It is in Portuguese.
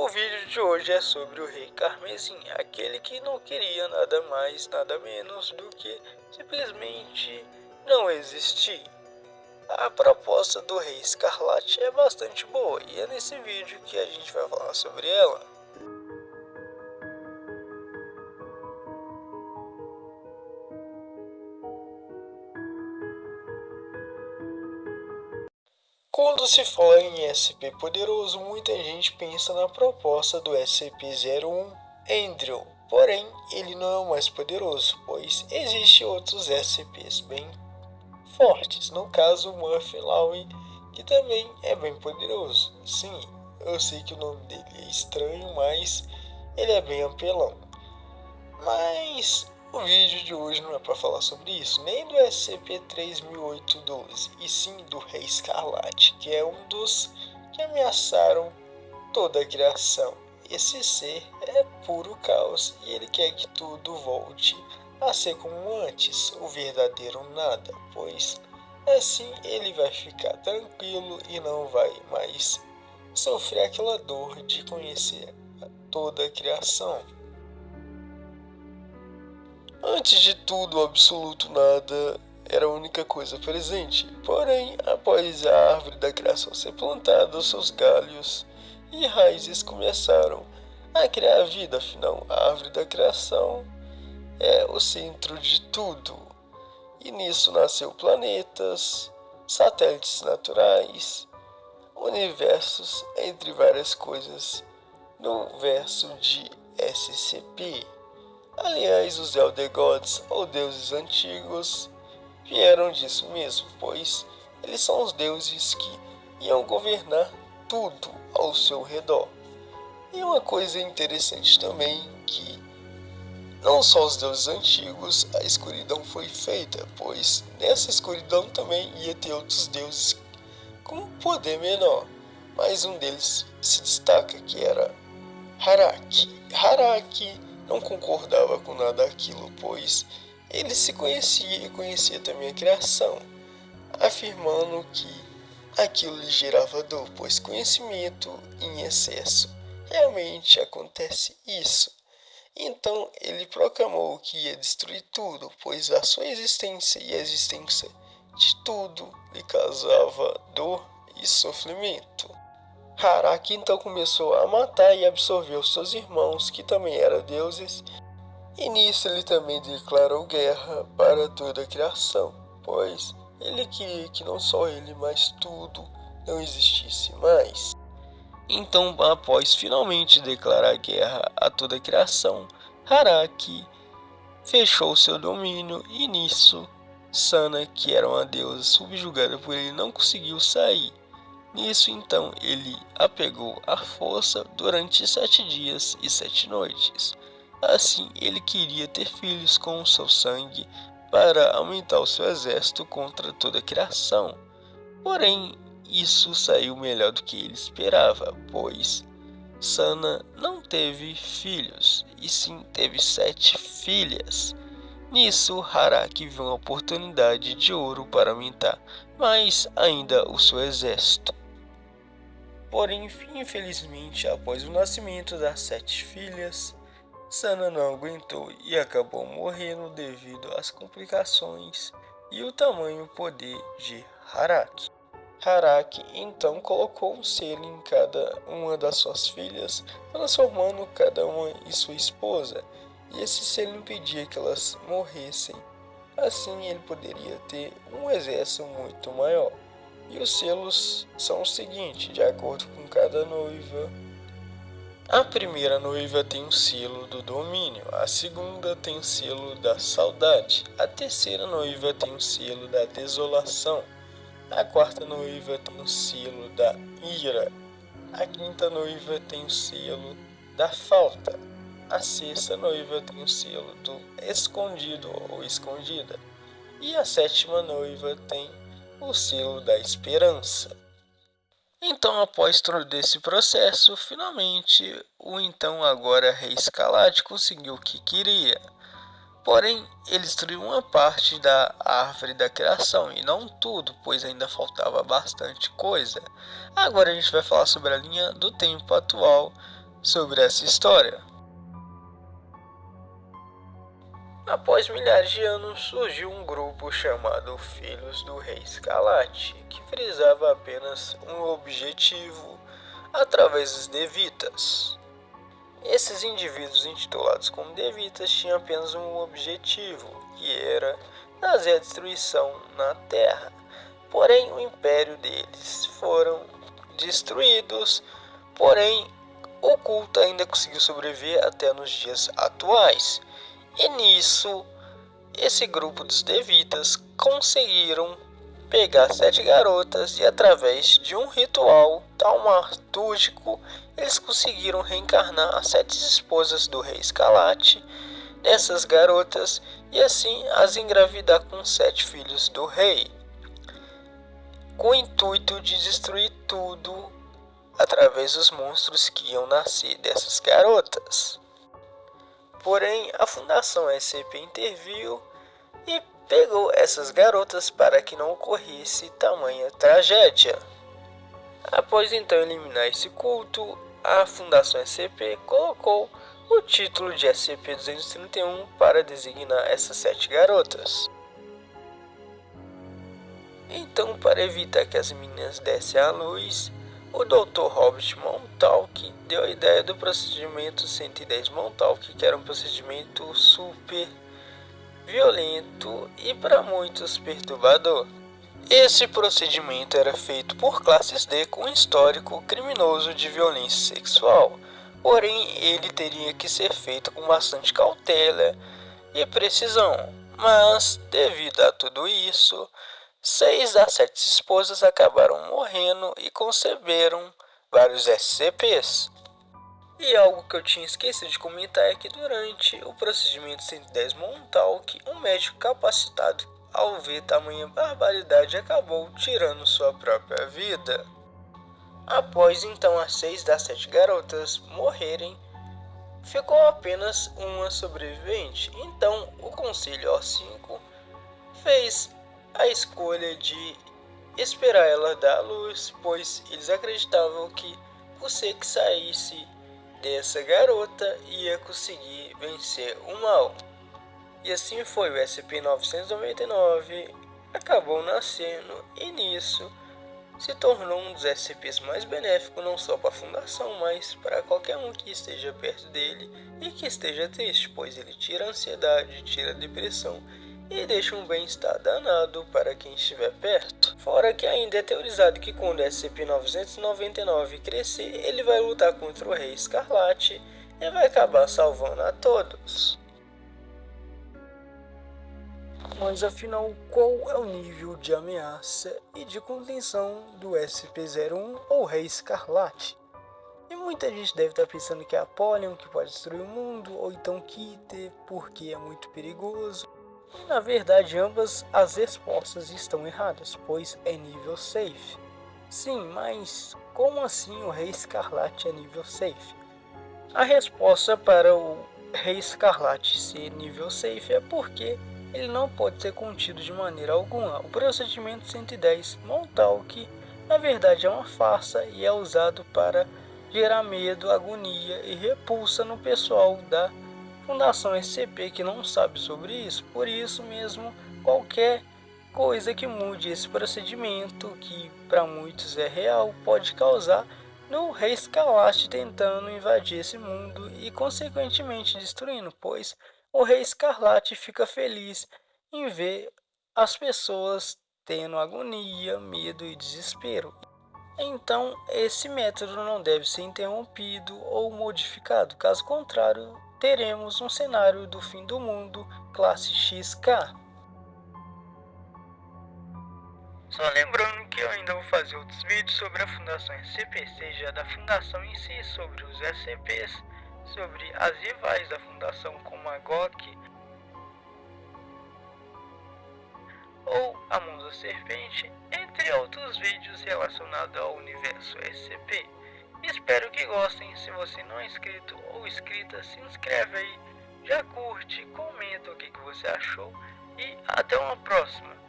O vídeo de hoje é sobre o Rei Carmesim, aquele que não queria nada mais, nada menos do que simplesmente não existir. A proposta do Rei Escarlate é bastante boa e é nesse vídeo que a gente vai falar sobre ela. Quando se fala em SCP poderoso, muita gente pensa na proposta do SCP-01 Andrew, porém ele não é o mais poderoso, pois existem outros SCPs bem fortes, no caso o Murphy Lawley, que também é bem poderoso. Sim, eu sei que o nome dele é estranho, mas ele é bem apelão. Mas o vídeo de hoje não é para falar sobre isso, nem do SCP-3812, e sim do Rei Escarlate, que é um dos que ameaçaram toda a criação. Esse ser é puro caos e ele quer que tudo volte a ser como antes, o verdadeiro nada, pois assim ele vai ficar tranquilo e não vai mais sofrer aquela dor de conhecer toda a criação. Antes de tudo, o absoluto nada era a única coisa presente. Porém, após a árvore da criação ser plantada, os seus galhos e raízes começaram a criar vida. Afinal, a árvore da criação é o centro de tudo. E nisso nasceu planetas, satélites naturais, universos, entre várias coisas, no verso de SCP. Aliás, os Elder Gods, ou deuses antigos, vieram disso mesmo, pois eles são os deuses que iam governar tudo ao seu redor. E uma coisa interessante também, que não só os deuses antigos, a escuridão foi feita, pois nessa escuridão também ia ter outros deuses com um poder menor, mas um deles se destaca, que era Harak. Harak não concordava com nada daquilo, pois ele se conhecia e conhecia também a criação, afirmando que aquilo lhe gerava dor, pois conhecimento em excesso realmente acontece isso. Então ele proclamou que ia destruir tudo, pois a sua existência e a existência de tudo lhe causava dor e sofrimento. Harak então começou a matar e absorver os seus irmãos, que também eram deuses, e nisso ele também declarou guerra para toda a criação, pois ele queria que não só ele, mas tudo não existisse mais. Então, após finalmente declarar guerra a toda a criação, Harak fechou seu domínio e nisso Sana, que era uma deusa subjugada por ele, não conseguiu sair. Nisso então ele a pegou à força durante 7 dias e 7 noites. Assim ele queria ter filhos com o seu sangue para aumentar o seu exército contra toda a criação. Porém, isso saiu melhor do que ele esperava, pois Sana não teve filhos, e sim teve 7 filhas. Nisso, Harak viu uma oportunidade de ouro para aumentar mais ainda o seu exército. Porém, infelizmente, após o nascimento das 7 filhas, Sana não aguentou e acabou morrendo devido às complicações e o tamanho poder de Harak. Harak então colocou um selo em cada uma das suas filhas, transformando cada uma em sua esposa, e esse selo impedia que elas morressem. Assim ele poderia ter um exército muito maior. E os selos são o seguinte, de acordo com cada noiva. A primeira noiva tem o selo do domínio, a segunda tem o selo da saudade, a terceira noiva tem o selo da desolação, a quarta noiva tem o selo da ira, a quinta noiva tem o selo da falta, a sexta noiva tem o selo do escondido ou escondida, e a sétima noiva tem o selo da esperança. Então, após todo esse processo, finalmente o então agora Rei Escarlate conseguiu o que queria. Porém, ele destruiu uma parte da árvore da criação, e não tudo, pois ainda faltava bastante coisa. Agora a gente vai falar sobre a linha do tempo atual sobre essa história. Após milhares de anos, surgiu um grupo chamado Filhos do Rei Escarlate, que frisava apenas um objetivo através dos Devitas. Esses indivíduos intitulados como Devitas tinham apenas um objetivo, que era trazer a destruição na Terra. Porém, o império deles foram destruídos, porém, o culto ainda conseguiu sobreviver até nos dias atuais. E nisso, esse grupo dos Devitas conseguiram pegar 7 garotas e através de um ritual taumatúrgico, eles conseguiram reencarnar as 7 esposas do rei Escarlate dessas garotas e assim as engravidar com 7 filhos do rei, com o intuito de destruir tudo através dos monstros que iam nascer dessas garotas. Porém, a Fundação SCP interviu e pegou essas garotas para que não ocorresse tamanha tragédia. Após então eliminar esse culto, a Fundação SCP colocou o título de SCP-231 para designar essas 7 garotas. Então, para evitar que as meninas dessem à luz, o Dr. Robert Montauk deu a ideia do procedimento 110 Montauk, que era um procedimento super violento e para muitos perturbador. Esse procedimento era feito por classes D com histórico criminoso de violência sexual, porém ele teria que ser feito com bastante cautela e precisão, mas devido a tudo isso, 6 das 7 esposas acabaram morrendo e conceberam vários SCPs. E algo que eu tinha esquecido de comentar é que durante o procedimento 110 Montauk, um médico capacitado, ao ver tamanha barbaridade, acabou tirando sua própria vida. Após então as 6 das 7 garotas morrerem, ficou apenas uma sobrevivente. Então o Conselho O5 fez a escolha de esperar ela dar à luz, pois eles acreditavam que por ser que saísse dessa garota ia conseguir vencer o mal. E assim foi, o SCP-999 acabou nascendo e nisso se tornou um dos SCPs mais benéficos não só para a Fundação, mas para qualquer um que esteja perto dele e que esteja triste, pois ele tira a ansiedade, tira a depressão e deixa um bem-estar danado para quem estiver perto. Fora que ainda é teorizado que quando o SCP-999 crescer, ele vai lutar contra o Rei Escarlate e vai acabar salvando a todos. Mas afinal, qual é o nível de ameaça e de contenção do SCP-01 ou Rei Escarlate? E muita gente deve estar pensando que é Apollyon, que pode destruir o mundo, ou então Kiter, porque é muito perigoso. E na verdade, ambas as respostas estão erradas, pois é nível safe. Sim, mas como assim o Rei Escarlate é nível safe? A resposta para o Rei Escarlate ser nível safe é porque ele não pode ser contido de maneira alguma. O procedimento 110 Montauk na verdade é uma farsa e é usado para gerar medo, agonia e repulsa no pessoal da Fundação SCP que não sabe sobre isso. Por isso mesmo, qualquer coisa que mude esse procedimento, que para muitos é real, pode causar no Rei Escarlate tentando invadir esse mundo e consequentemente destruindo, pois o Rei Escarlate fica feliz em ver as pessoas tendo agonia, medo e desespero. Então, esse método não deve ser interrompido ou modificado, caso contrário, teremos um cenário do fim do mundo classe XK. Só lembrando que eu ainda vou fazer outros vídeos sobre a Fundação SCP, seja da Fundação em si, sobre os SCPs, sobre as rivais da Fundação como a GOK ou a Monza Serpente, entre outros vídeos relacionados ao universo SCP. Espero que gostem. Se você não é inscrito ou inscrita, se inscreve aí, já curte, comenta o que você achou e até uma próxima.